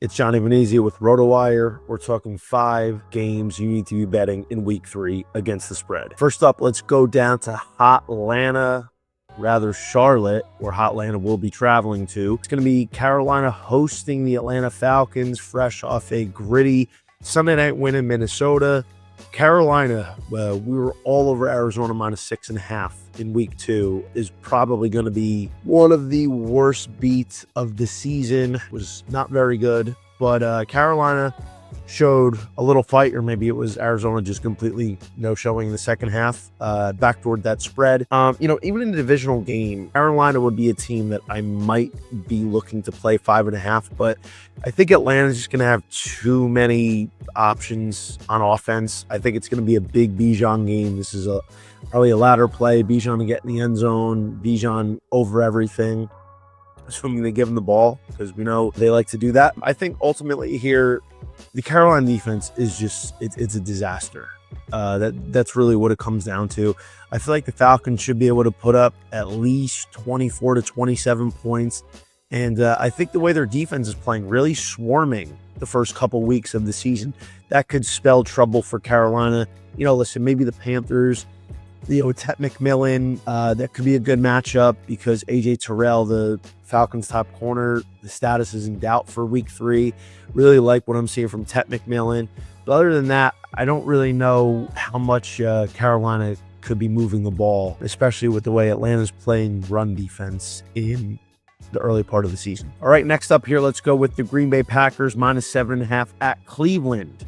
It's Johnny Venezia with RotoWire. We're talking 5 games you need to be betting in Week 3 against the spread. First up, let's go down to Charlotte, where Hotlanta will be traveling to. It's going to be Carolina hosting the Atlanta Falcons, fresh off a gritty Sunday night win in Minnesota. Carolina, we were all over Arizona -6.5 in Week 2, is probably going to be one of the worst beats of the season. Was not very good, but Carolina showed a little fight, or maybe it was Arizona just completely no-showing in the second half, backdoored that spread. Even in the divisional game, Carolina would be a team that I might be looking to play 5.5, but I think Atlanta's just going to have too many options on offense. I think it's going to be a big Bijan game. This is probably a ladder play. Bijan to get in the end zone, Bijan over everything, assuming they give him the ball, because we know they like to do that. I think ultimately here, the Carolina defense is just, it's a disaster. That's really what it comes down to. I feel like the Falcons should be able to put up at least 24 to 27 points. And I think the way their defense is playing, really swarming the first couple weeks of the season, that could spell trouble for Carolina. Listen, maybe the Panthers, Ted McMillan, that could be a good matchup because AJ Terrell, the Falcons' top corner, the status is in doubt for Week 3. Really like what I'm seeing from Ted McMillan. But other than that, I don't really know how much Carolina could be moving the ball, especially with the way Atlanta's playing run defense in the early part of the season. All right, next up here, let's go with the Green Bay Packers -7.5 at Cleveland.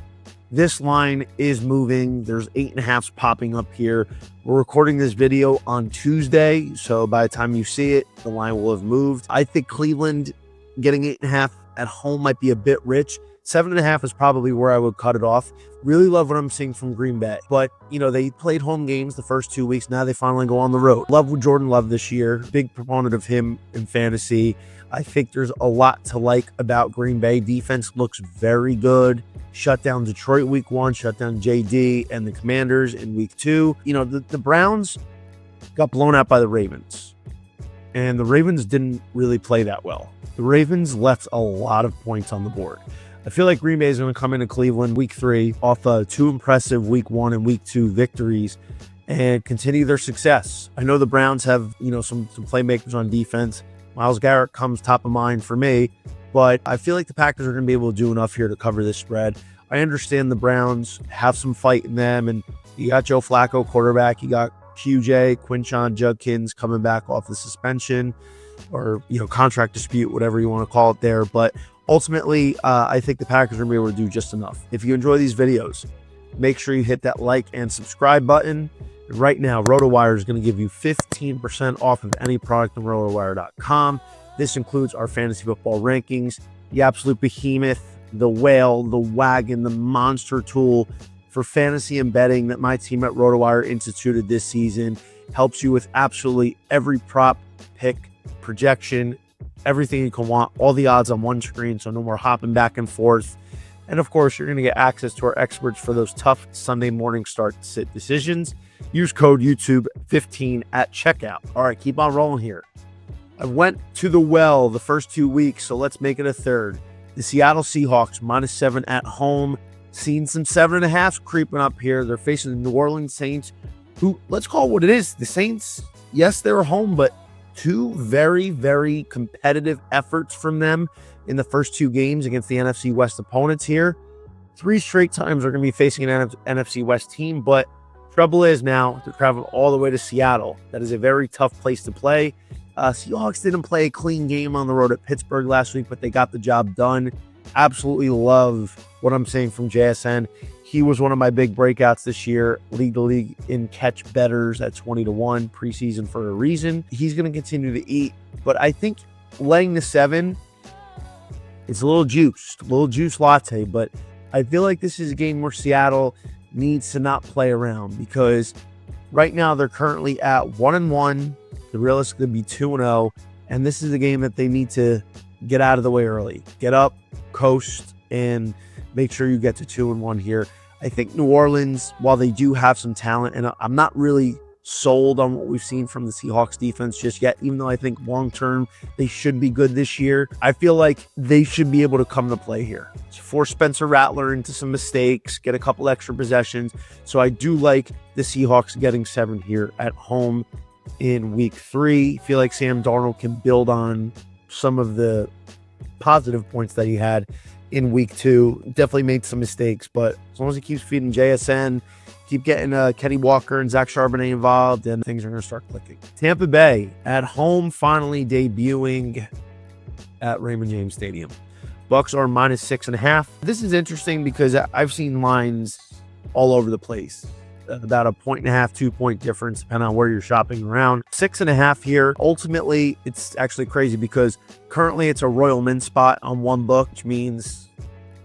This line is moving. There's 8.5s popping up here. We're recording this video on Tuesday, so by the time you see it, the line will have moved. I think Cleveland getting 8.5 at home might be a bit rich. 7.5 is probably where I would cut it off. Really love what I'm seeing from Green Bay. But, they played home games the first 2 weeks. Now they finally go on the road. Love Jordan Love this year. Big proponent of him in fantasy. I think there's a lot to like about Green Bay. Defense looks very good. Shut down Detroit Week 1, shut down JD and the Commanders in Week 2. The Browns got blown out by the Ravens, and the Ravens didn't really play that well. The Ravens left a lot of points on the board. I feel like Green Bay is going to come into Cleveland Week 3 off 2 impressive Week 1 and Week 2 victories and continue their success. I know the Browns have, some playmakers on defense. Myles Garrett comes top of mind for me, but I feel like the Packers are going to be able to do enough here to cover this spread. I understand the Browns have some fight in them, and you got Joe Flacco, quarterback. You got QJ, Quinshon Judkins coming back off the suspension or, contract dispute, whatever you want to call it there. But ultimately, I think the Packers are going to be able to do just enough. If you enjoy these videos, make sure you hit that like and subscribe button. Right now, RotoWire is going to give you 15% off of any product on RotoWire.com. This includes our fantasy football rankings, the absolute behemoth, the whale, the wagon, the monster tool for fantasy and betting that my team at RotoWire instituted this season. Helps you with absolutely every prop, pick, projection, everything you can want, all the odds on one screen, so no more hopping back and forth. And of course, you're going to get access to our experts for those tough Sunday morning start-sit decisions. Use code YouTube15 at checkout. All right, keep on rolling here. I went to the well the first 2 weeks, so let's make it a third. The Seattle Seahawks -7 at home. Seen some 7.5s creeping up here. They're facing the New Orleans Saints, who, let's call it what it is. The Saints, yes, they're home, but 2 very, very competitive efforts from them in the first 2 games against the NFC West opponents here. 3 straight times they're going to be facing an NFC West team, but trouble is now they're traveling all the way to Seattle. That is a very tough place to play. Seahawks didn't play a clean game on the road at Pittsburgh last week, but they got the job done. Absolutely love what I'm seeing from JSN. He was one of my big breakouts this year. Lead the league in catch bettors at 20-1 preseason for a reason. He's going to continue to eat, but I think laying the 7, it's a little juice latte, but I feel like this is a game where Seattle needs to not play around, because right now they're currently at 1-1. The realistic could be 2-0, and this is a game that they need to get out of the way early. Get up, coast, and make sure you get to 2-1 here. I think New Orleans, while they do have some talent, and I'm not really sold on what we've seen from the Seahawks defense just yet, even though I think long-term they should be good this year. I feel like they should be able to come to play here. Force Spencer Rattler into some mistakes, get a couple extra possessions. So I do like the Seahawks getting 7 here at home in week 3. I feel like Sam Darnold can build on some of the positive points that he had in week 2. Definitely made some mistakes, but as long as he keeps feeding JSN, keep getting Kenny Walker and Zach Charbonnet involved, and things are going to start clicking. Tampa Bay at home, finally debuting at Raymond James Stadium. Bucks are -6.5. This is interesting because I've seen lines all over the place. About a 1.5, 2 point difference, depending on where you're shopping around. 6.5 here. Ultimately, it's actually crazy because currently it's a Royal Mint spot on one book, which means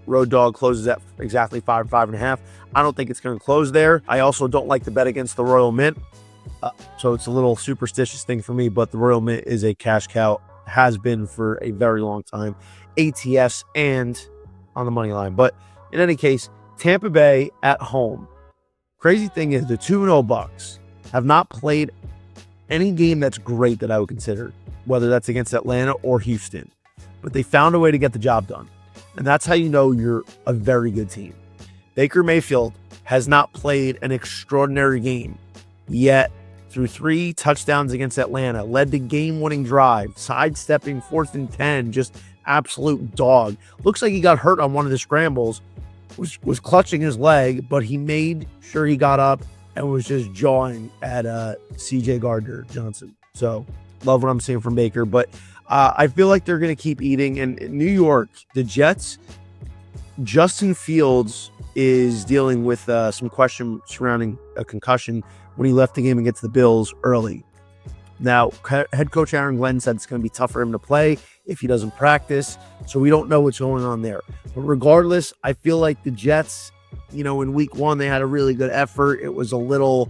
Road Dog closes at exactly 5, 5.5. I don't think it's going to close there. I also don't like to bet against the Royal Mint. So it's a little superstitious thing for me, but the Royal Mint is a cash cow, has been for a very long time. ATS and on the money line. But in any case, Tampa Bay at home. Crazy thing is the 2-0 Bucks have not played any game that's great that I would consider, whether that's against Atlanta or Houston. But they found a way to get the job done. And that's how you know you're a very good team. Baker Mayfield has not played an extraordinary game, yet through 3 touchdowns against Atlanta, led the game-winning drive, sidestepping 4th and 10, just absolute dog. Looks like he got hurt on one of the scrambles, was clutching his leg, but he made sure he got up and was just jawing at CJ Gardner-Johnson. So love what I'm seeing from Baker, but I feel like they're going to keep eating. And in New York, the Jets, Justin Fields is dealing with some question surrounding a concussion when he left the game against the Bills early. Now, head coach Aaron Glenn said it's going to be tough for him to play if he doesn't practice, so we don't know what's going on there. But regardless, I feel like the Jets, in week 1, they had a really good effort. It was a little,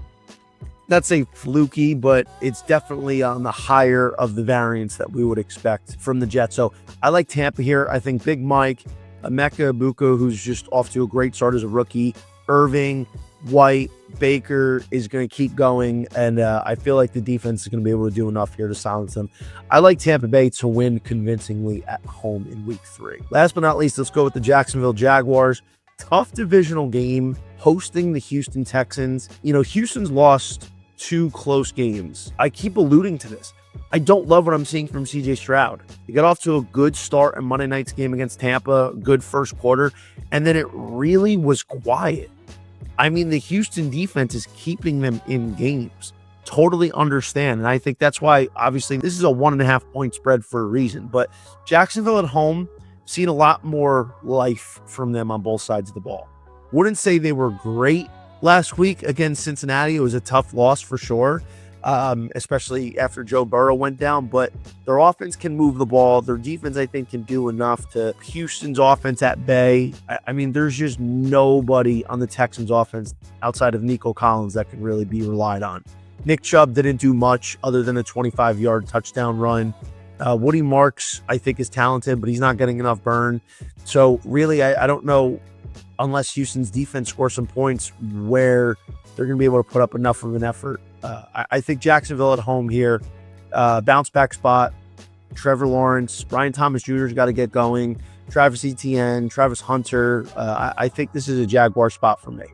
not say fluky, but it's definitely on the higher of the variance that we would expect from the Jets. So I like Tampa here. I think Big Mike, Emeka Egbuka, who's just off to a great start as a rookie, Irving, White, Baker is going to keep going, and I feel like the defense is going to be able to do enough here to silence them. I like Tampa Bay to win convincingly at home in week 3. Last but not least, let's go with the Jacksonville Jaguars. Tough divisional game, hosting the Houston Texans. Houston's lost 2 close games. I keep alluding to this. I don't love what I'm seeing from CJ Stroud. He got off to a good start in Monday night's game against Tampa, good first quarter, and then it really was quiet. I mean, the Houston defense is keeping them in games. Totally understand. And I think that's why, obviously, this is a 1.5 point spread for a reason. But Jacksonville at home, seen a lot more life from them on both sides of the ball. Wouldn't say they were great last week against Cincinnati. It was a tough loss for sure, especially after Joe Burrow went down. But their offense can move the ball. Their defense, I think, can do enough to Houston's offense at bay. I mean, there's just nobody on the Texans offense outside of Nico Collins that can really be relied on. Nick Chubb didn't do much other than a 25-yard touchdown run. Woody Marks, I think, is talented, but he's not getting enough burn. So really, I don't know, unless Houston's defense scores some points, where they're going to be able to put up enough of an effort. I think Jacksonville at home here, bounce back spot. Trevor Lawrence, Brian Thomas Jr.'s got to get going. Travis Etienne, Travis Hunter. I think this is a Jaguar spot for me.